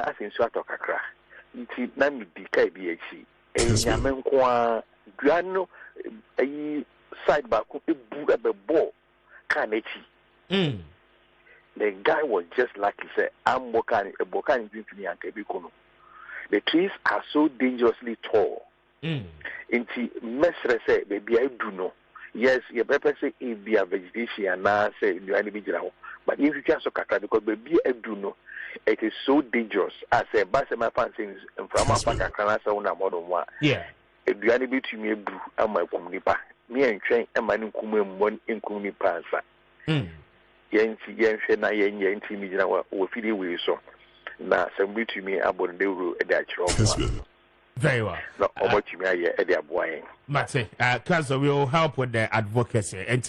asensu atokakra nti na mi di kai bi echi nyame nko a duano ayi side back ebu ebebo kan echi the guy was just like he said I'm working a bokan infini anka bi kono. The trees are so dangerously tall nti mesre say baby I do know yes your pepper say it be a vegetation na say duano bi gira ho but if you can so kakra because baby I do know it is so dangerous as a basema fancies and from a pack kana say una modern one eduane bi tumi ebu ama kumnipa me entwen ama ne nkumu emmon nkumnipa ansa yenhwe na yenye ntimi gina wo fidi we so na some bi tumi abon dewro e da chiro very well no obotumi aye e da boyen Mate, Council will help with the advocacy and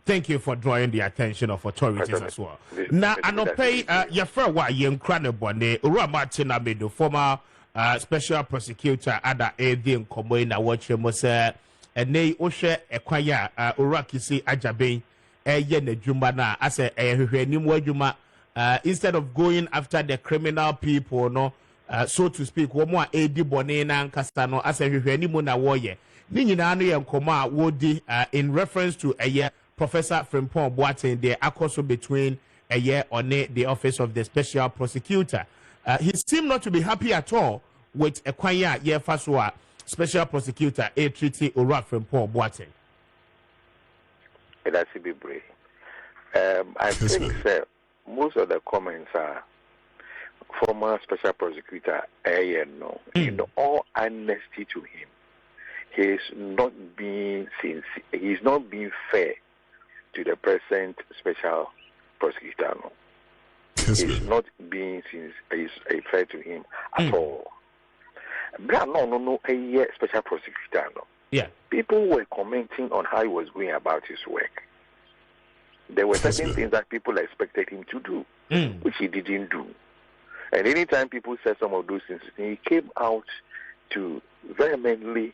thank you for drawing the attention of authorities as well. Now, I don't pay your friend what you incredible. Ura Martin Amidu, former special prosecutor at the AD in Comoina, watch him was and they Osha Equaya, Ura Kissi Agyebeng, Yen Jumbana, as a Juma, instead of going after the criminal people, no, so to speak, one more AD Bonena and Castano, as a Muna warrior. Ninyinano Yankoma Wodi in reference to a year Professor Frimpong Boateng, the also between a year on the office of the special prosecutor. He seemed not to be happy at all with a kwanya year Faswa special prosecutor a treaty Ora Frimpong Boateng. That's a bit brave. I think most of the comments are former special prosecutor no. In all honesty to him. He's not being sincere. He's not being fair to the present special prosecutor. No. He's not being fair to him at all. No, a special prosecutor. No. Yeah. People were commenting on how he was going about his work. There were certain things that people expected him to do, which he didn't do. And anytime people said some of those things, he came out to vehemently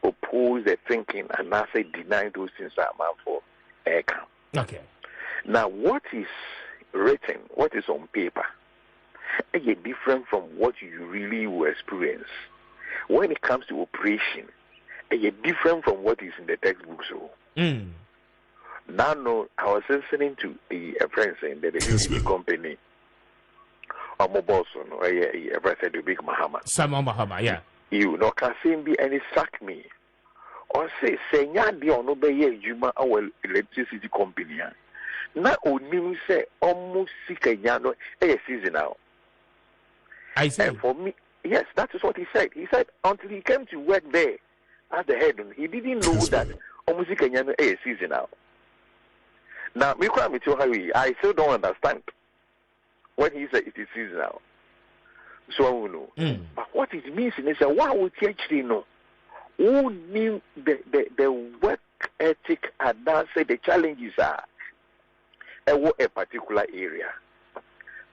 oppose the thinking and now say deny those things that are meant for aircam. Okay. Now, what is written, what is on paper, is different from what you really will experience. When it comes to operation, is different from what is in the textbook. So, now, no, I was listening to a friend saying that the Kessben company, or mobile son, a friend said the big Mahama. Sama Mahama, yeah. You know, can see me and it struck me. Or say, Senya di ono be ye juma our electricity company. Na onim say almost sikanyano season now. I say. And for me, yes, that is what he said. He said until he came to work there as the head, he didn't know that almost sikanyano season now. Now, I still don't understand when he said it is season now. So I know. But what it means is that why would you actually know? Who knew the work ethic and now say the challenges are a particular area.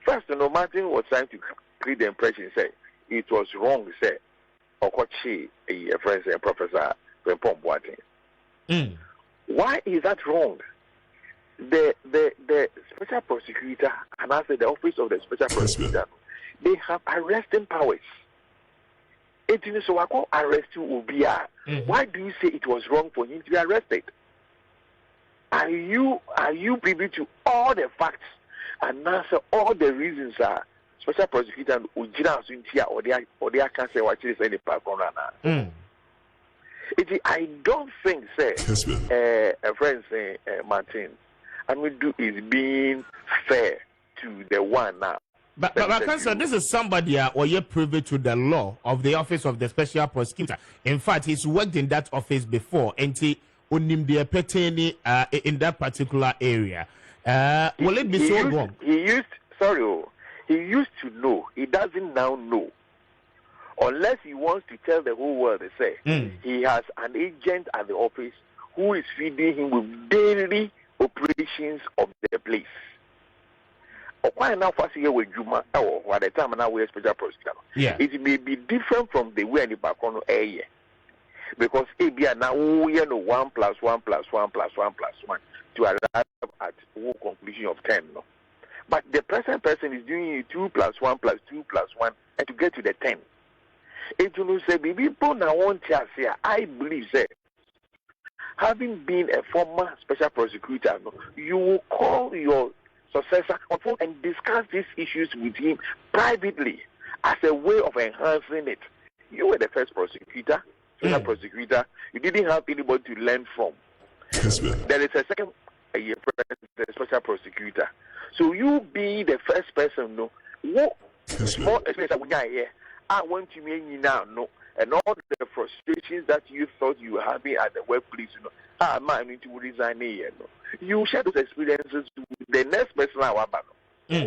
First, Martin was trying to create the impression, say it was wrong, say Okochi, a friend, say Professor Frimpong Boateng. Why is that wrong? The special prosecutor and I say the office of the special prosecutor, they have arresting powers. It is so I call arrest you Ubia. Why do you say it was wrong for him to be arrested? Are you privy to all the facts and answer all the reasons are special prosecutor Ujina Suntia or they can say what is any background? I don't think say a friend say Martin Amidu is being fair to the one now. But Council, this is somebody or you're privy to the law of the office of the special prosecutor. In fact, he's worked in that office before, and he in that particular area. Will it be so wrong? He used to know. He doesn't now know. Unless he wants to tell the whole world, they say he has an agent at the office who is feeding him with daily operations of the place. Why now first year with Juma or at the time now we're special prosecutor? Yeah. It may be different from the way in the background area. Because ABI now we know 1 + 1 + 1 + 1 + 1 to arrive at one conclusion of 10. No? But the present person is doing it 2 + 1 + 2 + 1 and to get to the 10. It will say, people now want to say, I believe that having been a former special prosecutor, you will call your successor on phone and discuss these issues with him privately as a way of enhancing it. You were the first prosecutor, special prosecutor. You didn't have anybody to learn from. Kessben. There is a second the special prosecutor. So you be the first person, what small experience we got here, I want to make you now, and all the frustrations that you thought you were having at the workplace, I need to resign here, You share those experiences with the next person,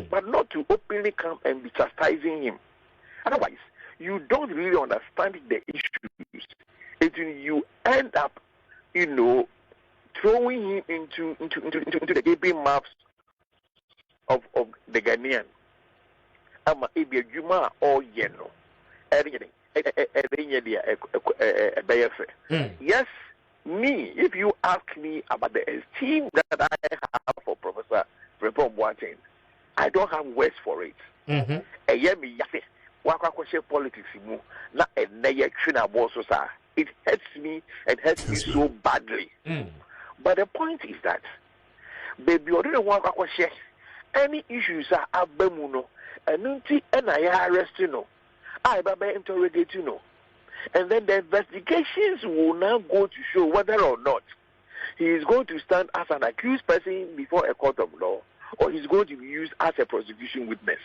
but not to openly come and be chastising him. Otherwise, you don't really understand the issues. You end up, throwing him into the gaping mouths of the Ghanaian. Yes, me, if you ask me about the esteem that I have for Professor Frempong Boateng, I don't have words for it. Politics, it hurts me and hurts me so badly. But the point is that, baby, I don't want to share any issues are abemuno, and I arrest I interrogate and then the investigations will now go to show whether or not he is going to stand as an accused person before a court of law, or he's going to be used as a prosecution witness.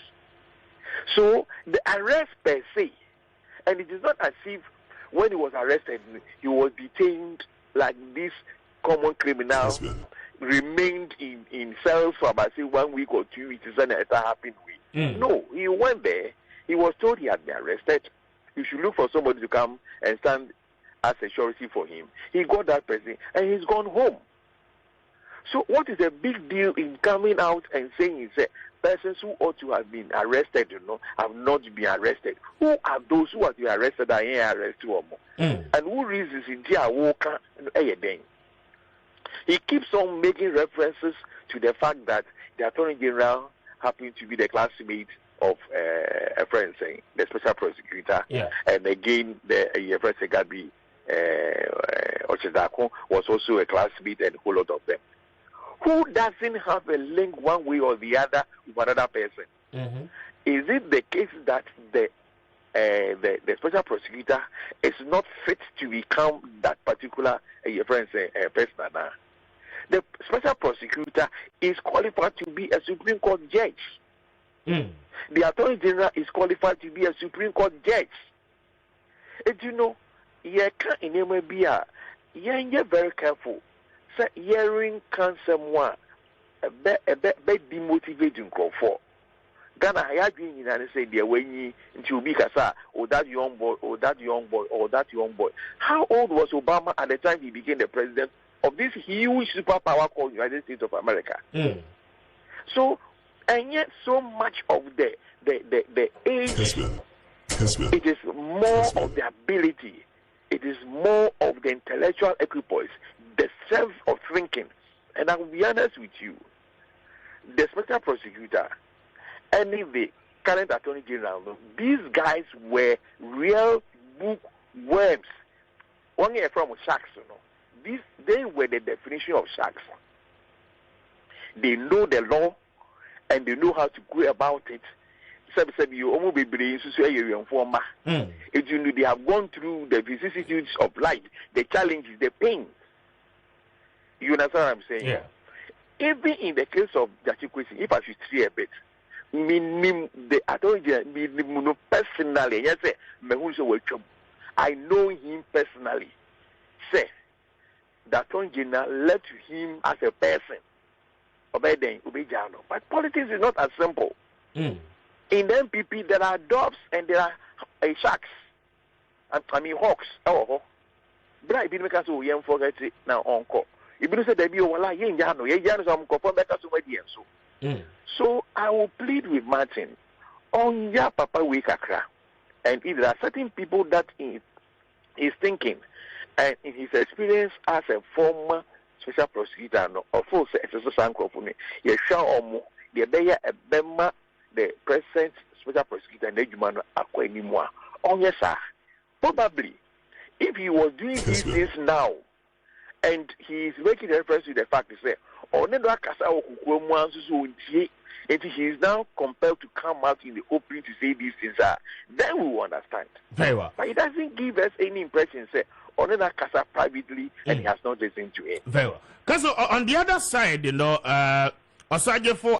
So the arrest per se, and it is not as if when he was arrested, he was detained like this common criminal, remained in cells for about 1 week or 2 weeks, and it happened. No, he went there. He was told he had been arrested. You should look for somebody to come and stand as a surety for him. He got that person, and he's gone home. So what is the big deal in coming out and saying is persons who ought to have been arrested, have not been arrested? Who are those who are to be arrested and ain't arrested? And who reasons in their walk? He keeps on making references to the fact that the Attorney General happened to be the classmate of a friend saying the special prosecutor, and again the friend Gabi Ochedako was also a classmate, and a whole lot of them. Who doesn't have a link one way or the other with another person? Is it the case that the special prosecutor is not fit to become that particular person? The special prosecutor is qualified to be a Supreme Court judge. The Attorney General is qualified to be a Supreme Court judge. And you can't be very careful. Say, hearing can someone be demotivating for. Ghana, I agree and say, dear, when you into be Kasa, or that young boy, or that young boy, or that young boy. How old was Obama at the time he became the president of this huge superpower called United States of America? So, and yet so much of the age, it is more of the ability, it is more of the intellectual equipoise, the sense of thinking. And I will be honest with you, the special prosecutor and the current Attorney General, these guys were real bookworms. One year from sharks, they were the definition of sharks. They know the law and they know how to go about it. They have gone through the vicissitudes of life, the challenges, the pain. You understand what I'm saying? Yeah. Even in the case of Jachikwesi, if I should say a bit, the Attorney General personally, I know him personally. Say, the Attorney General left him as a person. But politics is not as simple. In the MPP, there are doves and there are sharks. I mean hawks. But I didn't make us forget it now on. So I will plead with Martin on your Papa Wikakra. And if there are certain people that is thinking, and in his experience as a former special prosecutor, of course, the Beya Bema, the present special prosecutor and Ejumano Akwenimwa. Oh, yes, sir. Probably, if he was doing these things now, and he is making reference to the fact to say, and he is now compelled to come out in the open to say these things, then we will understand. Very well. But it doesn't give us any impression, say, Onena Kasa privately, and he has not listened to him. Very well. Because on the other side, Osagyefo